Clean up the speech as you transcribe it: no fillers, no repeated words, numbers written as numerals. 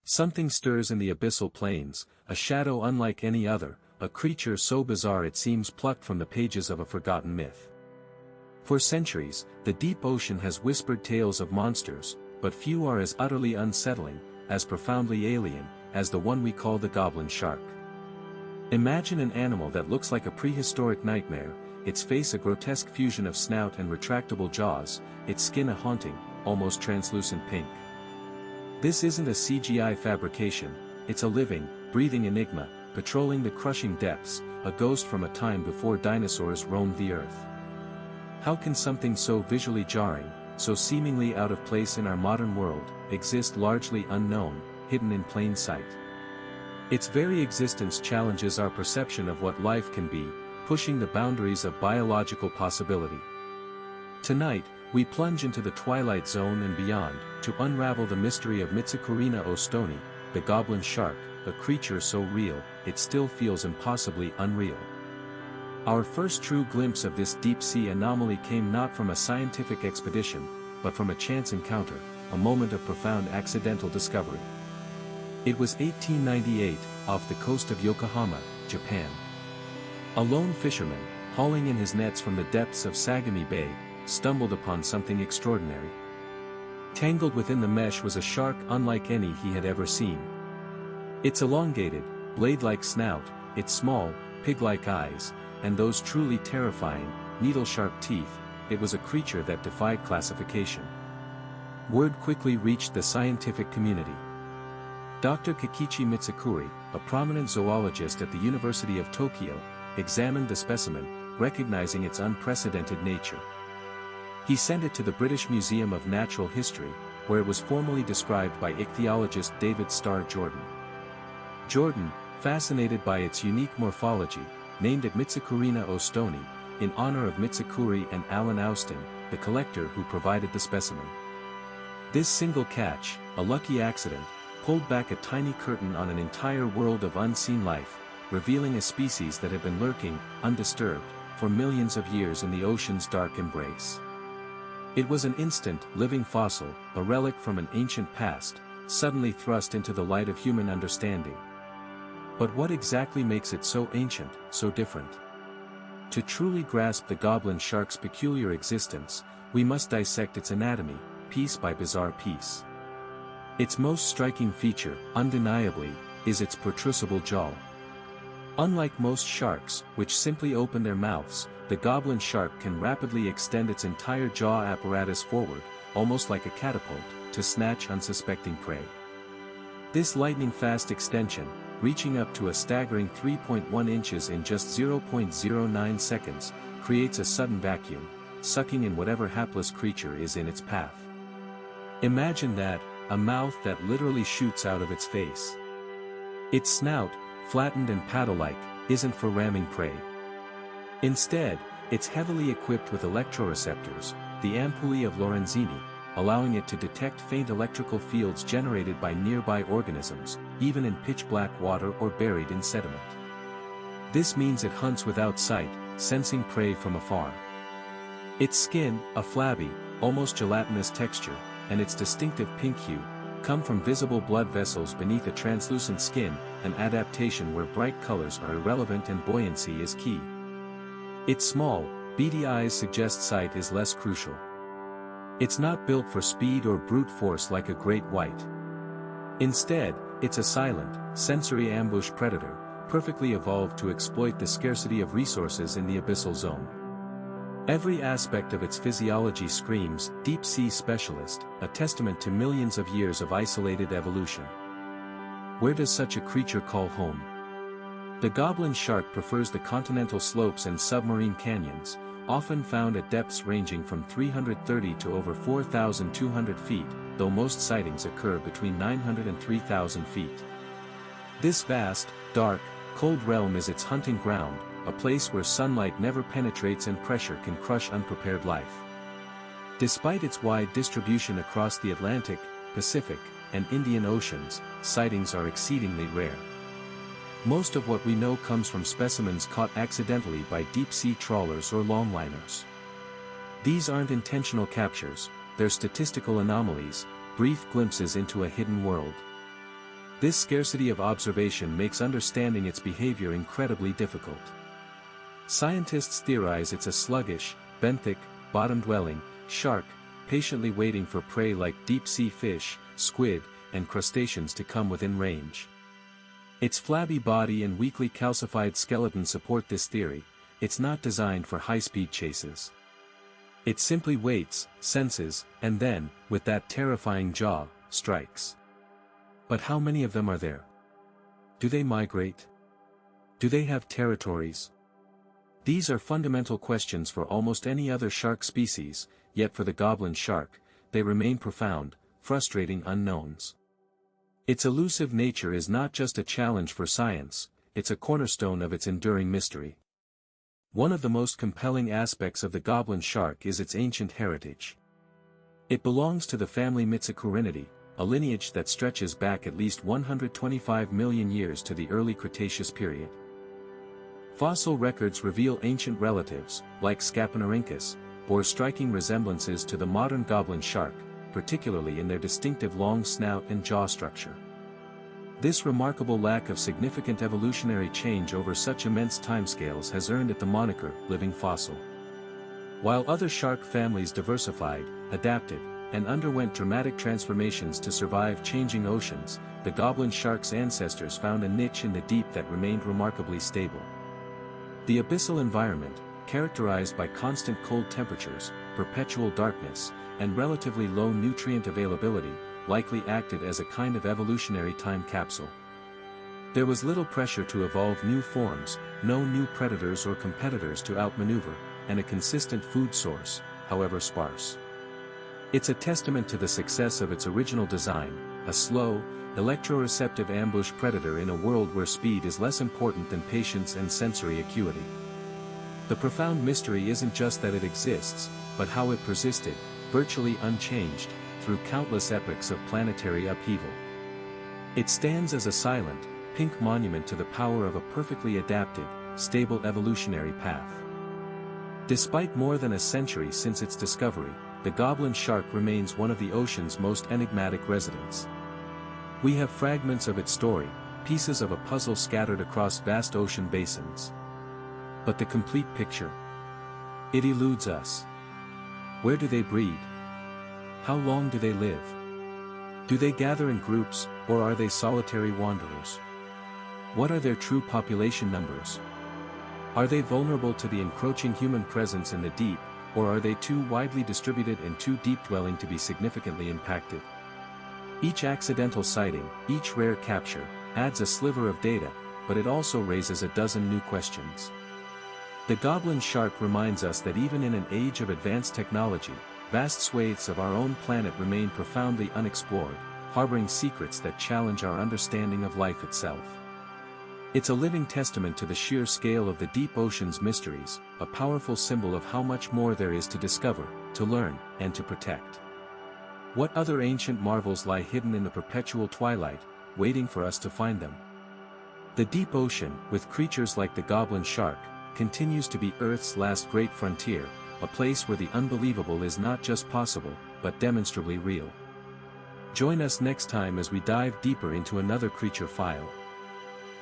Something stirs in the abyssal plains, a shadow unlike any other, a creature so bizarre it seems plucked from the pages of a forgotten myth. For centuries, the deep ocean has whispered tales of monsters, but few are as utterly unsettling, as profoundly alien, as the one we call the Goblin Shark. Imagine an animal that looks like a prehistoric nightmare, its face a grotesque fusion of snout and retractable jaws, its skin a haunting, almost translucent pink. This isn't a CGI fabrication, it's a living, breathing enigma, patrolling the crushing depths, a ghost from a time before dinosaurs roamed the earth. How can something so visually jarring, so seemingly out of place in our modern world, exist largely unknown, hidden in plain sight? Its very existence challenges our perception of what life can be, pushing the boundaries of biological possibility. Tonight, we plunge into the twilight zone and beyond, to unravel the mystery of Mitsukurina Ostoni, the Goblin Shark, a creature so real, it still feels impossibly unreal. Our first true glimpse of this deep-sea anomaly came not from a scientific expedition, but from a chance encounter, a moment of profound accidental discovery. It was 1898, off the coast of Yokohama, Japan. A lone fisherman, hauling in his nets from the depths of Sagami Bay, stumbled upon something extraordinary. Tangled within the mesh was a shark unlike any he had ever seen. Its elongated, blade-like snout, its small, pig-like eyes, and those truly terrifying, needle-sharp teeth, it was a creature that defied classification. Word quickly reached the scientific community. Dr. Kikichi Mitsukuri, a prominent zoologist at the University of Tokyo, examined the specimen, recognizing its unprecedented nature. He sent it to the British Museum of Natural History, where it was formally described by ichthyologist David Starr Jordan. Jordan, fascinated by its unique morphology, named it Mitsukurina Ostoni, in honor of Mitsukuri and Alan Austin, the collector who provided the specimen. This single catch, a lucky accident, pulled back a tiny curtain on an entire world of unseen life, revealing a species that had been lurking, undisturbed, for millions of years in the ocean's dark embrace. It was an instant, living fossil, a relic from an ancient past, suddenly thrust into the light of human understanding. But what exactly makes it so ancient, so different? To truly grasp the Goblin Shark's peculiar existence, we must dissect its anatomy, piece by bizarre piece. Its most striking feature, undeniably, is its protrusible jaw. Unlike most sharks, which simply open their mouths, the Goblin Shark can rapidly extend its entire jaw apparatus forward, almost like a catapult, to snatch unsuspecting prey. This lightning-fast extension, reaching up to a staggering 3.1 inches in just 0.09 seconds, creates a sudden vacuum, sucking in whatever hapless creature is in its path. Imagine that, a mouth that literally shoots out of its face. Its snout, flattened and paddle-like, isn't for ramming prey. Instead, it's heavily equipped with electroreceptors, the ampullae of Lorenzini, allowing it to detect faint electrical fields generated by nearby organisms, even in pitch-black water or buried in sediment. This means it hunts without sight, sensing prey from afar. Its skin, a flabby, almost gelatinous texture, and its distinctive pink hue, come from visible blood vessels beneath a translucent skin, an adaptation where bright colors are irrelevant and buoyancy is key. Its small, beady eyes suggest sight is less crucial. It's not built for speed or brute force like a great white. Instead, it's a silent, sensory ambush predator, perfectly evolved to exploit the scarcity of resources in the abyssal zone. Every aspect of its physiology screams, deep-sea specialist, a testament to millions of years of isolated evolution. Where does such a creature call home? The Goblin Shark prefers the continental slopes and submarine canyons, often found at depths ranging from 330 to over 4,200 feet, though most sightings occur between 900 and 3,000 feet. This vast, dark, cold realm is its hunting ground, a place where sunlight never penetrates and pressure can crush unprepared life. Despite its wide distribution across the Atlantic, Pacific, and Indian Oceans, sightings are exceedingly rare. Most of what we know comes from specimens caught accidentally by deep-sea trawlers or longliners. These aren't intentional captures, they're statistical anomalies, brief glimpses into a hidden world. This scarcity of observation makes understanding its behavior incredibly difficult. Scientists theorize it's a sluggish, benthic, bottom-dwelling shark, patiently waiting for prey like deep-sea fish, squid, and crustaceans to come within range. Its flabby body and weakly calcified skeleton support this theory. It's not designed for high-speed chases. It simply waits, senses, and then, with that terrifying jaw, strikes. But how many of them are there? Do they migrate? Do they have territories? These are fundamental questions for almost any other shark species, yet for the goblin shark, they remain profound, frustrating unknowns. Its elusive nature is not just a challenge for science, it's a cornerstone of its enduring mystery. One of the most compelling aspects of the goblin shark is its ancient heritage. It belongs to the family Mitsicurinidae, a lineage that stretches back at least 125 million years to the early Cretaceous period. Fossil records reveal ancient relatives, like Scaponarhynchus, bore striking resemblances to the modern goblin shark, particularly in their distinctive long snout and jaw structure. This remarkable lack of significant evolutionary change over such immense timescales has earned it the moniker, living fossil. While other shark families diversified, adapted, and underwent dramatic transformations to survive changing oceans, the goblin shark's ancestors found a niche in the deep that remained remarkably stable. The abyssal environment, characterized by constant cold temperatures, perpetual darkness, and relatively low nutrient availability, likely acted as a kind of evolutionary time capsule. There was little pressure to evolve new forms, no new predators or competitors to outmaneuver, and a consistent food source, however sparse. It's a testament to the success of its original design, a slow, electroreceptive ambush predator in a world where speed is less important than patience and sensory acuity. The profound mystery isn't just that it exists, but how it persisted, virtually unchanged, through countless epochs of planetary upheaval. It stands as a silent, pink monument to the power of a perfectly adapted, stable evolutionary path. Despite more than a century since its discovery, the goblin shark remains one of the ocean's most enigmatic residents. We have fragments of its story, pieces of a puzzle scattered across vast ocean basins. But the complete picture? It eludes us. Where do they breed? How long do they live? Do they gather in groups, or are they solitary wanderers? What are their true population numbers? Are they vulnerable to the encroaching human presence in the deep, or are they too widely distributed and too deep-dwelling to be significantly impacted? Each accidental sighting, each rare capture, adds a sliver of data, but it also raises a dozen new questions. The goblin shark reminds us that even in an age of advanced technology, vast swathes of our own planet remain profoundly unexplored, harboring secrets that challenge our understanding of life itself. It's a living testament to the sheer scale of the deep ocean's mysteries, a powerful symbol of how much more there is to discover, to learn, and to protect. What other ancient marvels lie hidden in the perpetual twilight, waiting for us to find them? The deep ocean, with creatures like the goblin shark, continues to be Earth's last great frontier, a place where the unbelievable is not just possible, but demonstrably real. Join us next time as we dive deeper into another creature file.